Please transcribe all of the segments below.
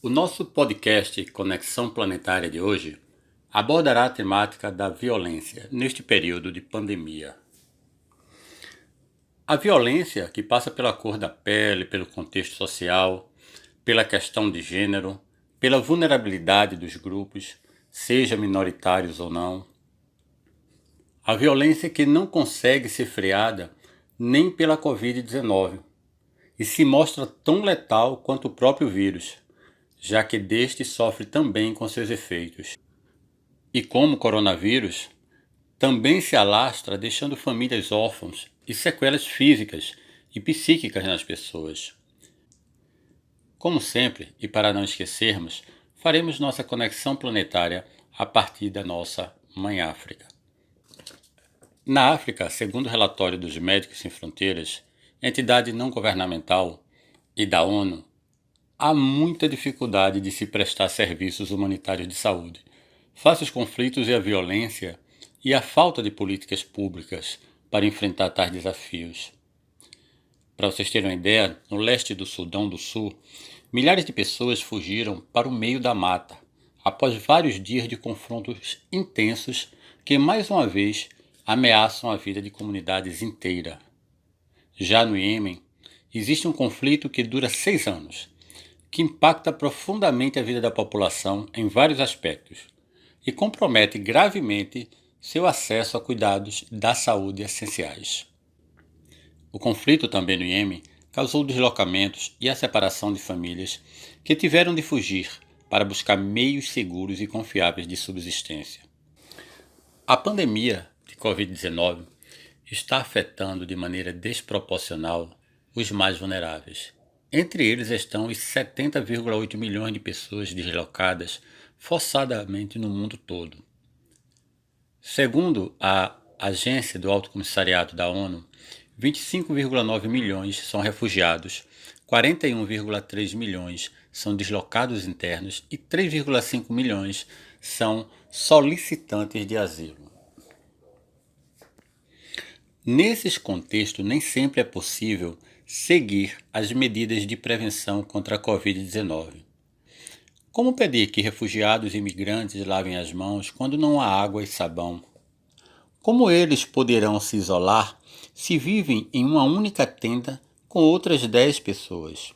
O nosso podcast Conexão Planetária de hoje abordará a temática da violência neste período de pandemia. A violência, que passa pela cor da pele, pelo contexto social, pela questão de gênero, pela vulnerabilidade dos grupos, seja minoritários ou não. A violência que não consegue ser freada nem pela Covid-19 e se mostra tão letal quanto o próprio vírus, já que deste sofre também com seus efeitos. E como o coronavírus, também se alastra deixando famílias órfãos e sequelas físicas e psíquicas nas pessoas. Como sempre, e para não esquecermos, faremos nossa conexão planetária a partir da nossa Mãe África. Na África, segundo o relatório dos Médicos Sem Fronteiras, entidade não governamental, e da ONU, há muita dificuldade de se prestar serviços humanitários de saúde, face aos conflitos e à violência e à falta de políticas públicas para enfrentar tais desafios. Para vocês terem uma ideia, no leste do Sudão do Sul, milhares de pessoas fugiram para o meio da mata, após vários dias de confrontos intensos que, mais uma vez, ameaçam a vida de comunidades inteiras. Já no Iêmen, existe um conflito que dura 6 anos, que impacta profundamente a vida da população em vários aspectos e compromete gravemente seu acesso a cuidados da saúde essenciais. O conflito também no Iêmen causou deslocamentos e a separação de famílias que tiveram de fugir para buscar meios seguros e confiáveis de subsistência. A pandemia de Covid-19 está afetando de maneira desproporcional os mais vulneráveis. Entre eles estão os 70,8 milhões de pessoas deslocadas forçadamente no mundo todo. Segundo a Agência do Alto Comissariado da ONU, 25,9 milhões são refugiados, 41,3 milhões são deslocados internos e 3,5 milhões são solicitantes de asilo. Nesses contextos, nem sempre é possível seguir as medidas de prevenção contra a Covid-19. Como pedir que refugiados e imigrantes lavem as mãos quando não há água e sabão? Como eles poderão se isolar se vivem em uma única tenda com outras 10 pessoas?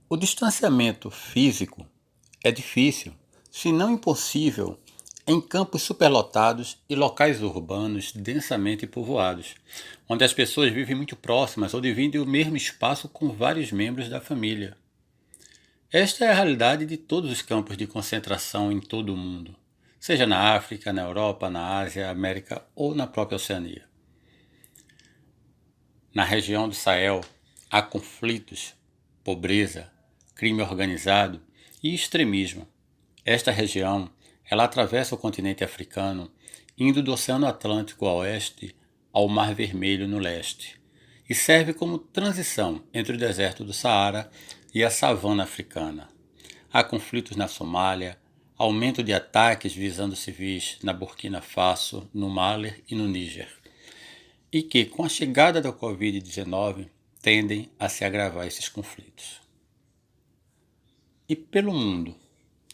O distanciamento físico é difícil, se não impossível, em campos superlotados e locais urbanos densamente povoados, onde as pessoas vivem muito próximas ou dividem o mesmo espaço com vários membros da família. Esta é a realidade de todos os campos de concentração em todo o mundo, seja na África, na Europa, na Ásia, América ou na própria Oceania. Na região do Sahel, há conflitos, pobreza, crime organizado e extremismo. Esta região, ela atravessa o continente africano, indo do Oceano Atlântico a oeste ao Mar Vermelho no leste, e serve como transição entre o deserto do Saara e a savana africana. Há conflitos na Somália, aumento de ataques visando civis na Burkina Faso, no Mali e no Níger, e que, com a chegada da Covid-19, tendem a se agravar esses conflitos. E pelo mundo,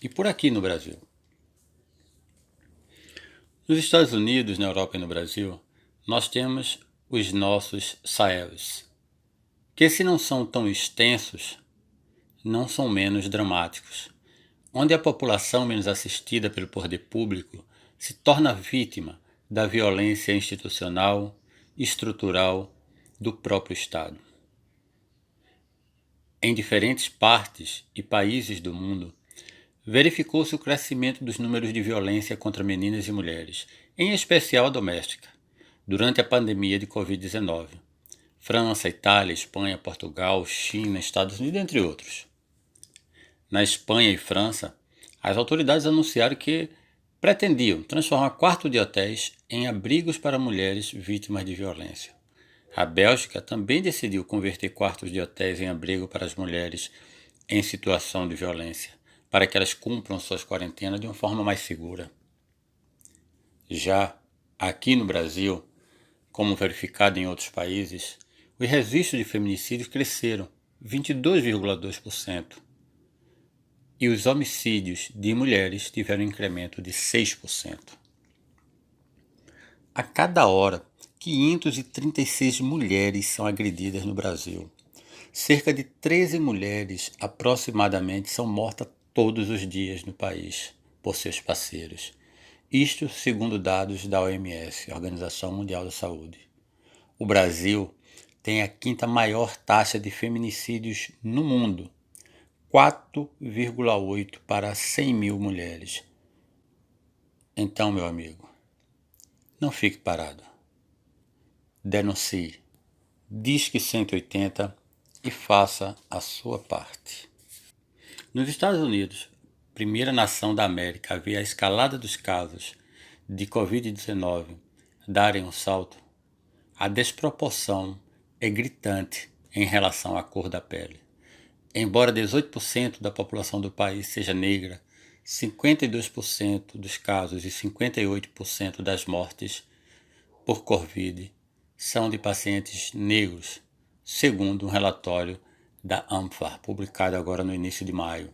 e por aqui no Brasil. Nos Estados Unidos, na Europa e no Brasil, nós temos os nossos Sahels, que se não são tão extensos, não são menos dramáticos, onde a população menos assistida pelo poder público se torna vítima da violência institucional e estrutural do próprio Estado. Em diferentes partes e países do mundo, verificou-se o crescimento dos números de violência contra meninas e mulheres, em especial a doméstica, durante a pandemia de Covid-19. França, Itália, Espanha, Portugal, China, Estados Unidos, entre outros. Na Espanha e França, as autoridades anunciaram que pretendiam transformar quartos de hotéis em abrigos para mulheres vítimas de violência. A Bélgica também decidiu converter quartos de hotéis em abrigo para as mulheres em situação de violência, para que elas cumpram suas quarentenas de uma forma mais segura. Já aqui no Brasil, como verificado em outros países, os registros de feminicídios cresceram 22,2%. e os homicídios de mulheres tiveram um incremento de 6%. A cada hora, 536 mulheres são agredidas no Brasil. Cerca de 13 mulheres aproximadamente são mortas todos os dias no país por seus parceiros. Isto segundo dados da OMS, Organização Mundial da Saúde. O Brasil tem a quinta maior taxa de feminicídios no mundo, 4,8 para 100 mil mulheres. Então, meu amigo, não fique parado. Denuncie. Disque 180 e faça a sua parte. Nos Estados Unidos, primeira nação da América a ver a escalada dos casos de Covid-19 darem um salto, a desproporção é gritante em relação à cor da pele. Embora 18% da população do país seja negra, 52% dos casos e 58% das mortes por Covid são de pacientes negros, segundo um relatório da ANFAR, publicado agora no início de maio.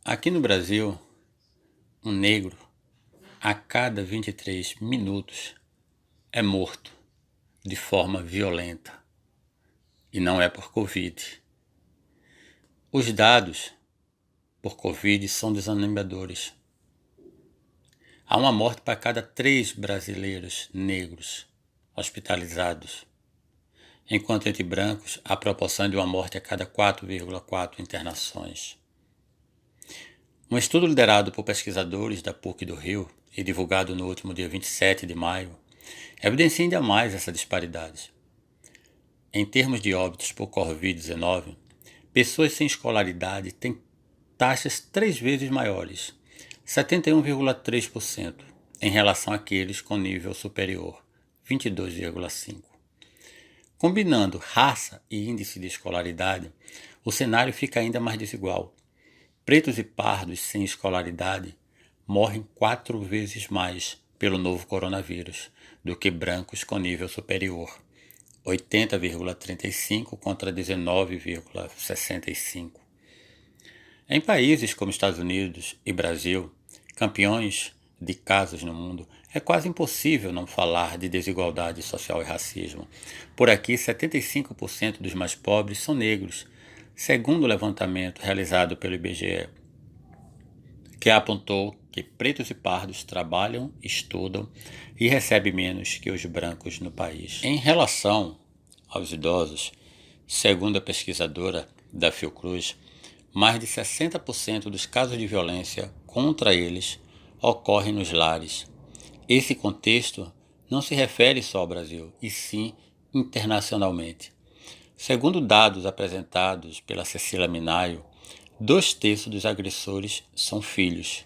Aqui no Brasil, um negro a cada 23 minutos é morto de forma violenta, e não é por Covid. Os dados por Covid são desanimadores. Há uma morte para cada 3 brasileiros negros hospitalizados, enquanto entre brancos a proporção é de uma morte a cada 4,4 internações. Um estudo liderado por pesquisadores da PUC do Rio e divulgado no último dia 27 de maio evidencia ainda mais essa disparidade. Em termos de óbitos por Covid-19, pessoas sem escolaridade têm taxas 3 vezes maiores, 71,3%, em relação àqueles com nível superior, 22,5%. Combinando raça e índice de escolaridade, o cenário fica ainda mais desigual. Pretos e pardos sem escolaridade morrem 4 vezes mais pelo novo coronavírus do que brancos com nível superior, 80,35 contra 19,65. Em países como Estados Unidos e Brasil, campeões de casos no mundo, é quase impossível não falar de desigualdade social e racismo. Por aqui, 75% dos mais pobres são negros, segundo o levantamento realizado pelo IBGE, que apontou que pretos e pardos trabalham, estudam e recebem menos que os brancos no país. Em relação aos idosos, segundo a pesquisadora da Fiocruz, mais de 60% dos casos de violência contra eles ocorrem nos lares. Esse contexto não se refere só ao Brasil, e sim internacionalmente. Segundo dados apresentados pela Cecília Minayo, 2/3 dos agressores são filhos.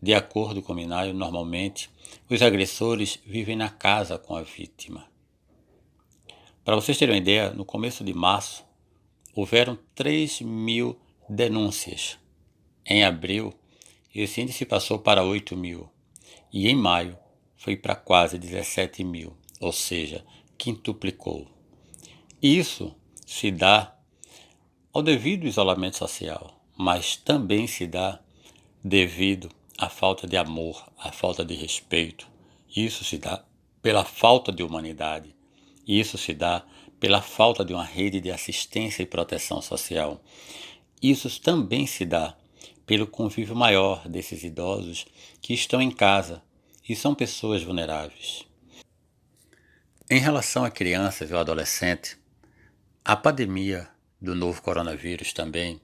De acordo com Minayo, normalmente, os agressores vivem na casa com a vítima. Para vocês terem uma ideia, no começo de março, houveram 3.000 denúncias. Em abril, esse índice passou para 8.000 e em maio foi para quase 17.000, ou seja, quintuplicou. Isso se dá ao devido isolamento social, mas também se dá devido à falta de amor, à falta de respeito. Isso se dá pela falta de humanidade. Isso se dá pela falta de uma rede de assistência e proteção social. Isso também se dá pelo convívio maior desses idosos que estão em casa e são pessoas vulneráveis. Em relação a crianças ou adolescentes, a pandemia do novo coronavírus também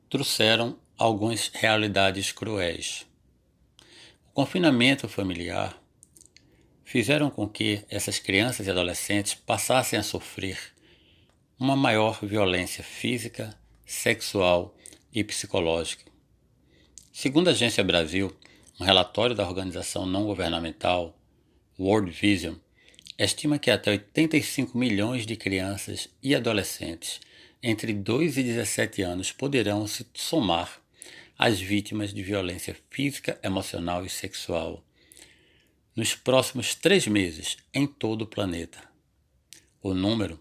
trouxeram algumas realidades cruéis. O confinamento familiar fizeram com que essas crianças e adolescentes passassem a sofrer uma maior violência física, sexual e psicológica. Segundo a Agência Brasil, um relatório da organização não governamental World Vision estima que até 85 milhões de crianças e adolescentes entre 2 e 17 anos poderão se somar às vítimas de violência física, emocional e sexual nos próximos 3 meses em todo o planeta. O número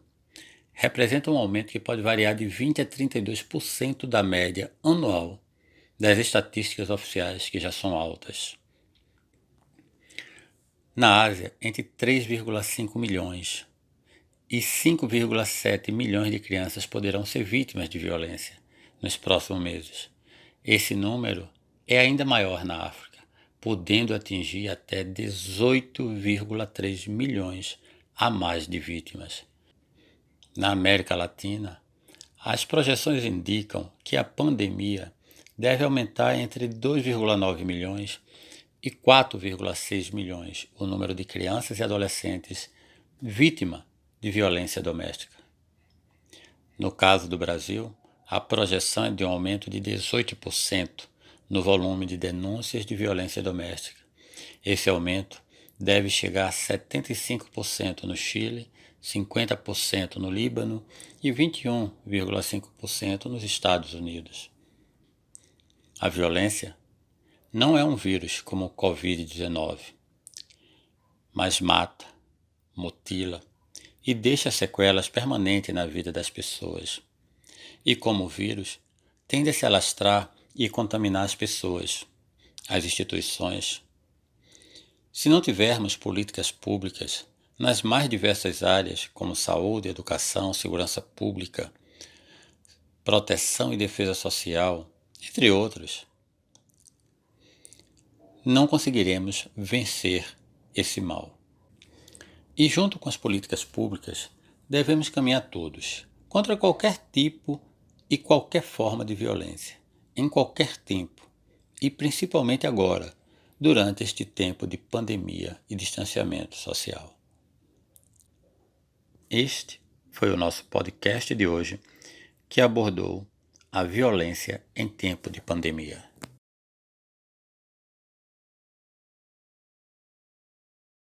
representa um aumento que pode variar de 20% a 32% da média anual das estatísticas oficiais, que já são altas. Na Ásia, entre 3,5 milhões e 5,7 milhões de crianças poderão ser vítimas de violência nos próximos meses. Esse número é ainda maior na África, podendo atingir até 18,3 milhões a mais de vítimas. Na América Latina, as projeções indicam que a pandemia deve aumentar entre 2,9 milhões e 4,6 milhões o número de crianças e adolescentes vítimas de violência doméstica. No caso do Brasil, a projeção é de um aumento de 18% no volume de denúncias de violência doméstica. Esse aumento deve chegar a 75% no Chile, 50% no Líbano e 21,5% nos Estados Unidos. A violência não é um vírus como o Covid-19, mas mata, mutila e deixa sequelas permanentes na vida das pessoas. E como vírus, tende a se alastrar e contaminar as pessoas, as instituições. Se não tivermos políticas públicas nas mais diversas áreas, como saúde, educação, segurança pública, proteção e defesa social, entre outros, não conseguiremos vencer esse mal. E junto com as políticas públicas, devemos caminhar todos contra qualquer tipo e qualquer forma de violência, em qualquer tempo, e principalmente agora, durante este tempo de pandemia e distanciamento social. Este foi o nosso podcast de hoje, que abordou a violência em tempo de pandemia.